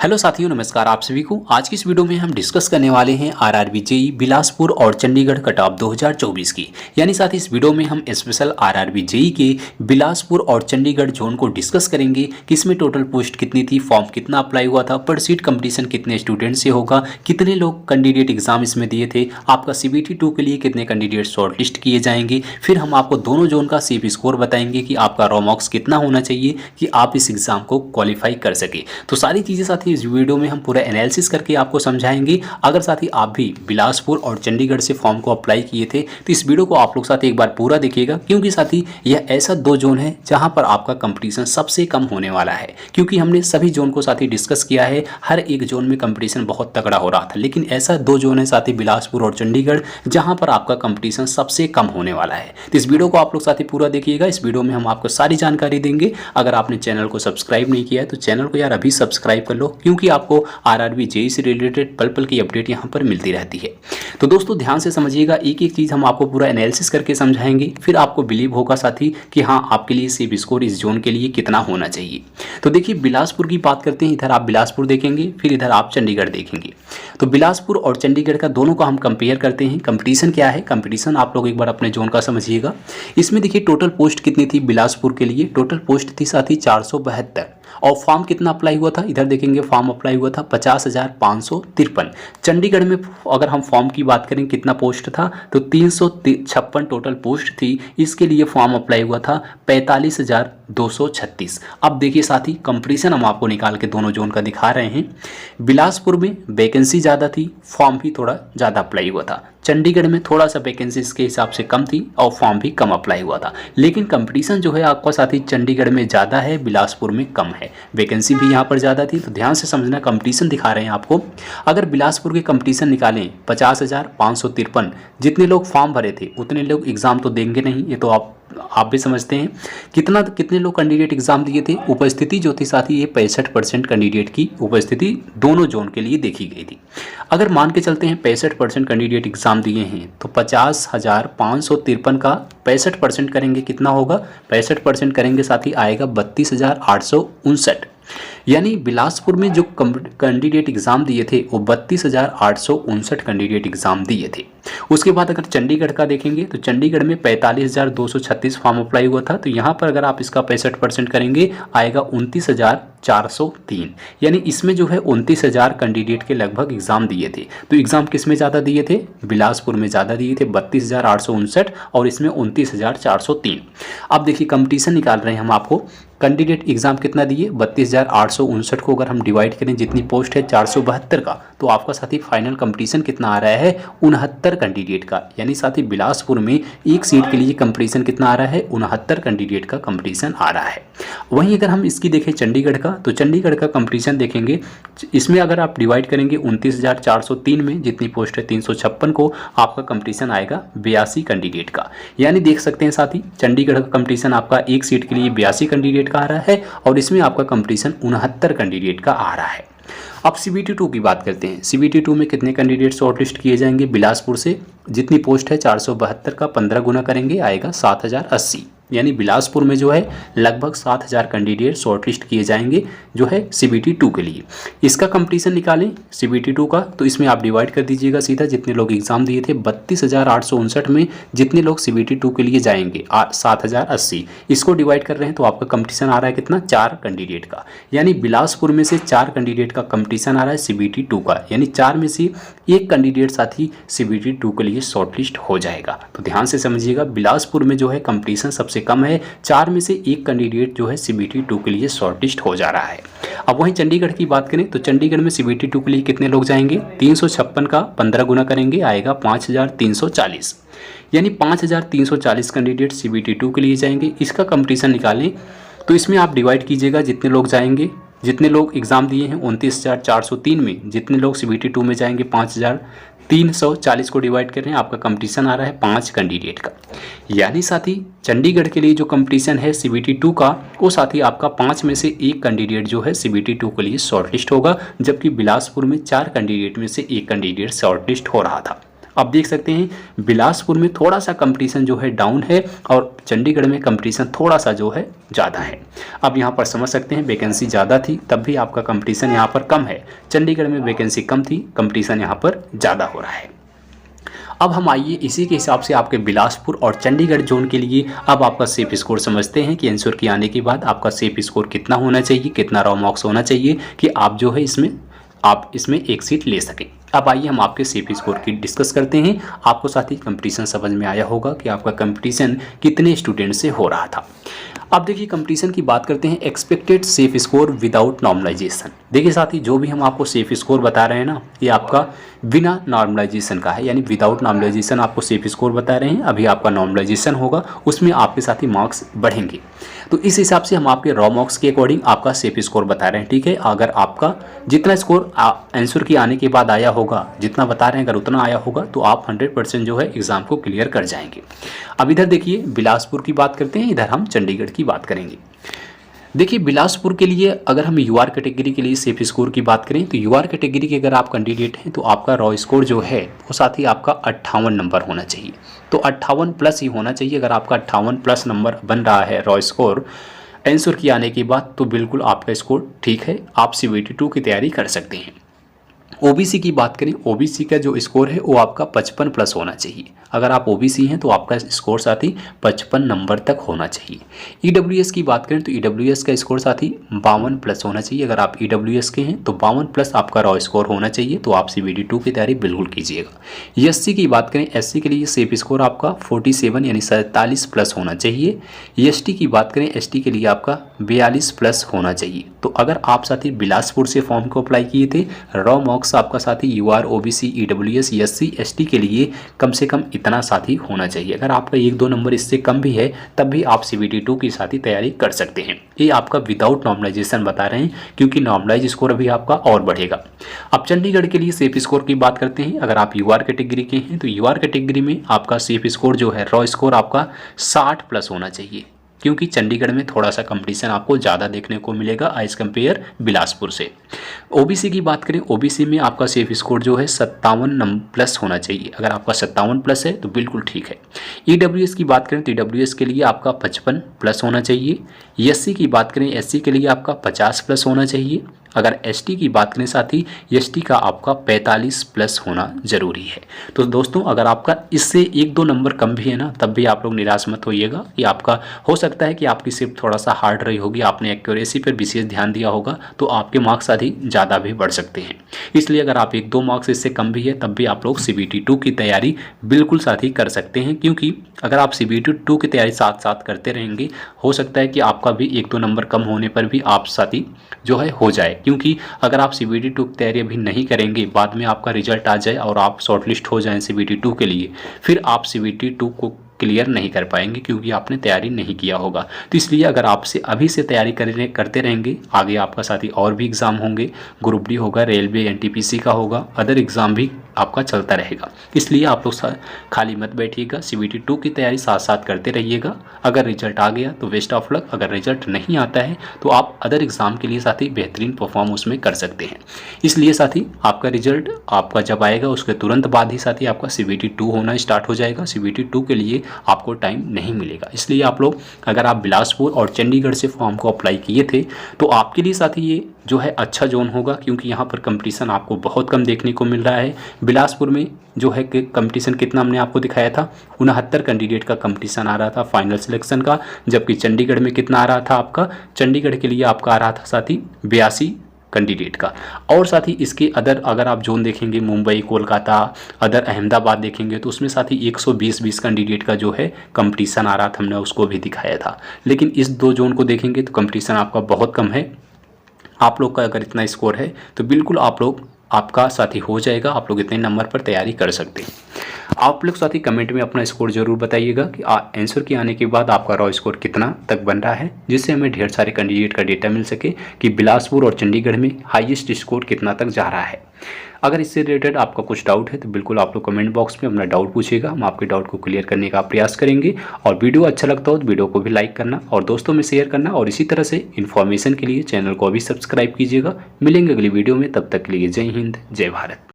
Hello साथियों, नमस्कार आप सभी को। आज की इस वीडियो में हम डिस्कस करने वाले हैं आरआरबी जेईई बिलासपुर और चंडीगढ़ कट ऑफ 2024 की। यानी साथ ही इस वीडियो में हम स्पेशल आरआरबी जेईई के बिलासपुर और चंडीगढ़ जोन को डिस्कस करेंगे कि इसमें टोटल पोस्ट कितनी थी, फॉर्म कितना अप्लाई हुआ था, पर सीट कंपटीशन कितने स्टूडेंट से होगा, कितने लोग कैंडिडेट एग्जाम इसमें दिए थे, आपका CBT 2 के लिए कितने कैंडिडेट शॉर्टलिस्ट किए जाएंगे। फिर हम आपको दोनों जोन का सीप स्कोर बताएंगे कि आपका रॉ मार्क्स कितना होना चाहिए कि आप इस एग्जाम को क्वालिफाई कर सके। तो सारी चीज़ें साथ इस वीडियो में हम पूरा एनालिसिस करके आपको समझाएंगे। अगर साथ ही आप भी बिलासपुर और चंडीगढ़ से फॉर्म को अप्लाई किए थे तो इस वीडियो को आप लोग साथ एक बार पूरा देखिएगा, क्योंकि साथ ही यह ऐसा दो जोन है जहां पर आपका कंपटीशन सबसे कम होने वाला है। क्योंकि हमने सभी जोन को साथ ही डिस्कस किया है, हर एक जोन में कंपटीशन बहुत तगड़ा हो रहा था, लेकिन ऐसा दो जोन है साथ ही बिलासपुर और चंडीगढ़ जहां पर आपका कंपटीशन सबसे कम होने वाला है। तो इस वीडियो को आप लोग साथ ही पूरा देखिएगा। इस वीडियो में हम आपको सारी जानकारी देंगे। अगर आपने चैनल को सब्सक्राइब नहीं किया है तो चैनल को यार अभी सब्सक्राइब कर लो, क्योंकि आपको आरआरबी जेईई से रिलेटेड पल पल की अपडेट यहाँ पर मिलती रहती है। तो दोस्तों ध्यान से समझिएगा, एक एक चीज़ हम आपको पूरा एनालिसिस करके समझाएंगे, फिर आपको बिलीव होगा साथी कि हाँ आपके लिए सीप स्कोर इस जोन के लिए कितना होना चाहिए। तो देखिए बिलासपुर की बात करते हैं, इधर आप बिलासपुर देखेंगे, फिर इधर आप चंडीगढ़ देखेंगे। तो बिलासपुर और चंडीगढ़ का दोनों का हम कंपेयर करते हैं। कंपटीशन क्या है, कंपटीशन आप लोग एक बार अपने जोन का समझिएगा। इसमें देखिए टोटल पोस्ट कितनी थी बिलासपुर के लिए, टोटल पोस्ट थी साथी 472 और फॉर्म कितना अप्लाई हुआ था, इधर देखेंगे फॉर्म अप्लाई हुआ था 50,553। चंडीगढ़ में अगर हम फॉर्म की बात करें कितना पोस्ट था तो 356 टोटल पोस्ट थी, इसके लिए फॉर्म अप्लाई हुआ था 45,236। अब देखिए साथी कंपटीशन हम आपको निकाल के दोनों जोन का दिखा रहे हैं। बिलासपुर में वैकेंसी ज़्यादा थी, फॉर्म भी थोड़ा ज़्यादा अप्लाई हुआ था। चंडीगढ़ में थोड़ा सा वैकेंसी इसके हिसाब से कम थी और फॉर्म भी कम अप्लाई हुआ था, लेकिन कंपटीशन जो है आपका साथी चंडीगढ़ में ज़्यादा है, बिलासपुर में कम है। वैकेंसी भी यहाँ पर ज़्यादा थी, तो ध्यान से समझना कंपटीशन दिखा रहे हैं आपको। अगर बिलासपुर के कंपटीशन निकालें 50,553, जितने लोग फॉर्म भरे थे उतने लोग एग्ज़ाम तो देंगे नहीं, ये तो आप भी समझते हैं। कितने लोग कैंडिडेट एग्जाम दिए थे, उपस्थिति जो थी साथी ये 65% कैंडिडेट की उपस्थिति दोनों जोन के लिए देखी गई थी। अगर मान के चलते हैं 65% कैंडिडेट एग्जाम दिए हैं तो 50,553 का 65% करेंगे कितना होगा, 65% करेंगे साथी आएगा 32,859। यानी बिलासपुर में जो कैंडिडेट एग्जाम दिए थे वो 32,859 कैंडिडेट एग्जाम दिए थे। उसके बाद अगर चंडीगढ़ का देखेंगे तो चंडीगढ़ में 45,236 फॉर्म अप्लाई हुआ था, तो यहाँ पर अगर आप इसका 65% करेंगे आएगा 29,403। यानी इसमें जो है 29,000 कैंडिडेट के लगभग एग्जाम दिए थे। तो एग्जाम किस में ज़्यादा दिए थे, बिलासपुर में ज़्यादा दिए थे 32,859 और इसमें 29,403। अब देखिए कंपटीशन निकाल रहे हैं हम आपको, कैंडिडेट एग्जाम कितना दिए 32,859 को अगर हम डिवाइड करें जितनी पोस्ट है 472 का, तो आपका साथी फाइनल कंपटीशन कितना आ रहा है 69 कैंडिडेट का। यानी साथी बिलासपुर में एक सीट के लिए कंपटीशन कितना आ रहा है 69 कैंडिडेट का कंपटीशन आ रहा है। वहीं अगर हम इसकी देखें चंडीगढ़ का, तो चंडीगढ़ का कंपटीशन देखेंगे, इसमें अगर आप डिवाइड करेंगे 29,403 में जितनी पोस्ट है 356 को, आपका कंपटीशन आएगा 82 कैंडिडेट का। यानी देख सकते हैं साथी चंडीगढ़ का कंपटीशन आपका एक सीट के लिए 82 कैंडिडेट का आ रहा है और इसमें आपका कंपटीशन 69 कैंडिडेट का आ रहा है। अब CBT 2 की बात करते हैं। CBT 2 में कितने कैंडिडेट शॉर्टलिस्ट किए जाएंगे, बिलासपुर से जितनी पोस्ट है 472 का 15 गुना करेंगे आएगा 7,080। यानी बिलासपुर में जो है लगभग 7,000 कैंडिडेट शॉर्टलिस्ट किए जाएंगे जो है CBT 2 के लिए। इसका कंपटीशन निकालें CBT 2 का, तो इसमें आप डिवाइड कर दीजिएगा सीधा जितने लोग एग्जाम दिए थे 32,859 में जितने लोग CBT 2 के लिए जाएंगे 7,080, इसको डिवाइड कर रहे हैं तो आपका कंपटीशन आ रहा है कितना 4 कैंडिडेट का। यानी बिलासपुर में से 4 कैंडिडेट का कंपटीशन आ रहा है CBT 2 का, यानी 4 में से एक कैंडिडेट साथी CBT 2 के लिए शॉर्टलिस्ट हो जाएगा। तो ध्यान से समझिएगा बिलासपुर में जो है कंपटीशन सबसे कम है, 4 में से एक कैंडिडेट जो है CBT 2 के लिए शॉर्टलिस्ट हो जा रहा है। अब वहीं चंडीगढ़ की बात करें तो चंडीगढ़ में CBT 2 के लिए कितने लोग जाएंगे, 356 का 15 गुना करेंगे आएगा 5,340। यानी 5,340 कैंडिडेट CBT 2 के लिए जाएंगे। इसका कंपटीशन निकालें तो इसमें आप डिवाइड कीजिएगा जितने लोग जाएंगे, जितने लोग एग्ज़ाम दिए हैं 29,403 में जितने लोग CBT 2 में जाएंगे 5,340 को डिवाइड कर रहे हैं, आपका कंपटीशन आ रहा है 5 कैंडिडेट का। यानी साथी चंडीगढ़ के लिए जो कंपटीशन है CBT 2 का, वो साथी आपका 5 में से एक कैंडिडेट जो है CBT 2 के लिए शॉर्टलिस्ट होगा, जबकि बिलासपुर में 4 कैंडिडेट में से एक कैंडिडेट शॉर्टलिस्ट हो रहा था। अब देख सकते हैं बिलासपुर में थोड़ा सा कंपटीशन जो है डाउन है और चंडीगढ़ में कंपटीशन थोड़ा सा जो है ज़्यादा है। अब यहाँ पर समझ सकते हैं वैकेंसी ज़्यादा थी तब भी आपका कंपटीशन यहाँ पर कम है, चंडीगढ़ में वैकेंसी कम थी, कंपटीशन यहाँ पर ज़्यादा हो रहा है। अब हम आइए इसी के हिसाब से आपके बिलासपुर और चंडीगढ़ जोन के लिए अब आपका सेफ स्कोर समझते हैं कि एंश्योर के आने के बाद आपका सेफ स्कोर कितना होना चाहिए, कितना रॉ मार्क्स होना चाहिए कि आप जो है इसमें एक सीट ले सकें। अब आइए हम आपके सेफ स्कोर की डिस्कस करते हैं। आपको साथ ही कंपटीशन समझ में आया होगा कि आपका कंपटीशन कितने स्टूडेंट से हो रहा था। अब देखिए कंपटीशन की बात करते हैं, expected safe score without normalisation. देखिए साथी जो भी हम आपको सेफ स्कोर बता रहे हैं ना, ये आपका बिना नॉर्मलाइजेशन का है, यानी विदाउट नॉर्मलाइजेशन आपको सेफ स्कोर बता रहे हैं। अभी आपका नॉर्मलाइजेशन होगा, उसमें आपके साथ ही मार्क्स बढ़ेंगे। तो इस हिसाब से हम आपके रॉ मार्क्स के अकॉर्डिंग आपका सेफ स्कोर बता रहे हैं, ठीक है। अगर आपका जितना स्कोर आंसर की आने के बाद आया होगा, जितना बता रहे हैं अगर उतना आया होगा तो आप 100% जो है एग्ज़ाम को क्लियर कर जाएंगे। अब इधर देखिए बिलासपुर की बात करते हैं, इधर हम चंडीगढ़ की बात करेंगे। देखिए बिलासपुर के लिए अगर हम यूआर कैटेगरी के लिए सेफ स्कोर की बात करें तो यूआर कैटेगरी के अगर आप कैंडिडेट हैं तो आपका रॉ स्कोर जो है वो साथ ही आपका 58 नंबर होना चाहिए। तो 58 प्लस ही होना चाहिए। अगर आपका 58 प्लस नंबर बन रहा है रॉ स्कोर आंसर की आने के बाद तो बिल्कुल आपका स्कोर ठीक है, आप CBT 2 की तैयारी कर सकते हैं। ओबीसी की बात करें, ओबीसी का जो स्कोर है वो आपका 55 प्लस होना चाहिए। अगर आप ओबीसी हैं तो आपका स्कोर साथ ही 55 नंबर तक होना चाहिए। ईडब्ल्यूएस की बात करें तो ईडब्ल्यूएस का स्कोर साथ ही 52 प्लस होना चाहिए। अगर आप ईडब्ल्यूएस के हैं तो 52 प्लस आपका रॉ स्कोर होना चाहिए, तो आप CBT 2 की तैयारी बिल्कुल कीजिएगा। एससी की बात करें, एससी के लिए सेफ स्कोर आपका 47 यानी 47 प्लस होना चाहिए। एसटी की बात करें, एसटी के लिए आपका 42 प्लस होना चाहिए। तो अगर आप साथ ही बिलासपुर से फॉर्म को अप्लाई किए थे, रॉ मार्क्स आपका साथ ही UR, OBC, EWS, SC, ST के लिए कम से कम इतना साथी होना चाहिए। अगर आपका 1-2 नंबर इससे कम भी है तब भी आप CBT 2 की साथी तैयारी कर सकते हैं। ये आपका विदाउट नॉर्मलाइजेशन बता रहे हैं क्योंकि नॉर्मलाइज स्कोर अभी आपका और बढ़ेगा। अब चंडीगढ़ के लिए सेफ स्कोर की बात करते हैं। अगर आप यूआर कैटेगरी के हैं तो यूआर कैटेगरी में आपका सेफ स्कोर जो है रॉ स्कोर आपका 60 प्लस होना चाहिए, क्योंकि चंडीगढ़ में थोड़ा सा कंपटीशन आपको ज़्यादा देखने को मिलेगा एज कंपेयर बिलासपुर से। ओबीसी की बात करें, ओबीसी में आपका सेफ स्कोर जो है 57 प्लस होना चाहिए। अगर आपका 57 प्लस है तो बिल्कुल ठीक है। ईडब्ल्यूएस की बात करें तो ईडब्ल्यूएस के लिए आपका 55 प्लस होना चाहिए। एससी की बात करें, एससी के लिए आपका 50 प्लस होना चाहिए। अगर एसटी की बात करें साथ ही एसटी का आपका 45 प्लस होना ज़रूरी है। तो दोस्तों अगर आपका इससे 1-2 नंबर कम भी है ना तब भी आप लोग निराश मत होइएगा कि आपका हो सकता है कि आपकी शिफ्ट थोड़ा सा हार्ड रही होगी, आपने एक्यूरेसी पर विशेष ध्यान दिया होगा तो आपके मार्क्स आदि ज़्यादा भी बढ़ सकते हैं। इसलिए अगर आप 1-2 मार्क्स इससे कम भी है तब भी आप लोग CBT 2 की तैयारी बिल्कुल साथ ही कर सकते हैं, क्योंकि अगर आप CBT 2 की तैयारी साथ साथ करते रहेंगे हो सकता है कि आपका भी 1-2 नंबर कम होने पर भी आप साथी जो है हो जाए। क्योंकि अगर आप CBT 2 की तैयारी अभी नहीं करेंगे, बाद में आपका रिजल्ट आ जाए और आप शॉर्टलिस्ट हो जाएं CBT 2 के लिए, फिर आप CBT 2 को क्लियर नहीं कर पाएंगे क्योंकि आपने तैयारी नहीं किया होगा। तो इसलिए अगर आपसे अभी से तैयारी करते रहेंगे, आगे आपका साथ ही और भी एग्ज़ाम होंगे, ग्रुप डी होगा, रेलवे, NTPC का होगा, अदर एग्ज़ाम भी आपका चलता रहेगा। इसलिए आप लोग खाली मत बैठिएगा, CBT 2 की तैयारी साथ साथ करते रहिएगा। अगर रिजल्ट आ गया तो बेस्ट ऑफ लक, अगर रिजल्ट नहीं आता है तो आप अदर एग्ज़ाम के लिए साथ ही बेहतरीन परफॉर्म उसमें कर सकते हैं। इसलिए साथी आपका रिजल्ट आपका जब आएगा उसके तुरंत बाद ही साथी आपका CBT 2 होना स्टार्ट हो जाएगा। CBT 2 के लिए आपको टाइम नहीं मिलेगा। इसलिए आप लोग अगर आप बिलासपुर और चंडीगढ़ से फॉर्म को अप्लाई किए थे तो आपके लिए साथी ये जो है अच्छा जोन होगा, क्योंकि यहाँ पर कंपटीशन आपको बहुत कम देखने को मिल रहा है। बिलासपुर में जो है कि कंपटीशन कितना हमने आपको दिखाया था, 69 कैंडिडेट का कंपटीशन आ रहा था फाइनल सिलेक्शन का, जबकि चंडीगढ़ में कितना आ रहा था आपका, चंडीगढ़ के लिए आपका आ रहा था साथी 82 कैंडिडेट का। और साथ ही इसके अदर अगर आप जोन देखेंगे, मुंबई, कोलकाता, अदर अहमदाबाद देखेंगे तो उसमें साथ ही 120 कैंडिडेट का जो है कंपटीशन आ रहा था, हमने उसको भी दिखाया था। लेकिन इस 2 जोन को देखेंगे तो कंपटीशन आपका बहुत कम है। आप लोग का अगर इतना स्कोर है तो बिल्कुल आप लोग आपका साथी हो जाएगा, आप लोग इतने नंबर पर तैयारी कर सकते हैं। आप लोग साथी कमेंट में अपना स्कोर जरूर बताइएगा कि आंसर के आने के बाद आपका रॉ स्कोर कितना तक बन रहा है, जिससे हमें ढेर सारे कैंडिडेट का डेटा मिल सके कि बिलासपुर और चंडीगढ़ में हाईएस्ट स्कोर कितना तक जा रहा है। अगर इससे रिलेटेड आपका कुछ डाउट है तो बिल्कुल आप लोग कमेंट बॉक्स में अपना डाउट पूछिएगा, हम आपके डाउट को क्लियर करने का प्रयास करेंगे। और वीडियो अच्छा लगता हो तो वीडियो को भी लाइक करना और दोस्तों में शेयर करना, और इसी तरह से इन्फॉर्मेशन के लिए चैनल को भी सब्सक्राइब कीजिएगा। मिलेंगे अगली वीडियो में, तब तक के लिए जय हिंद, जय भारत।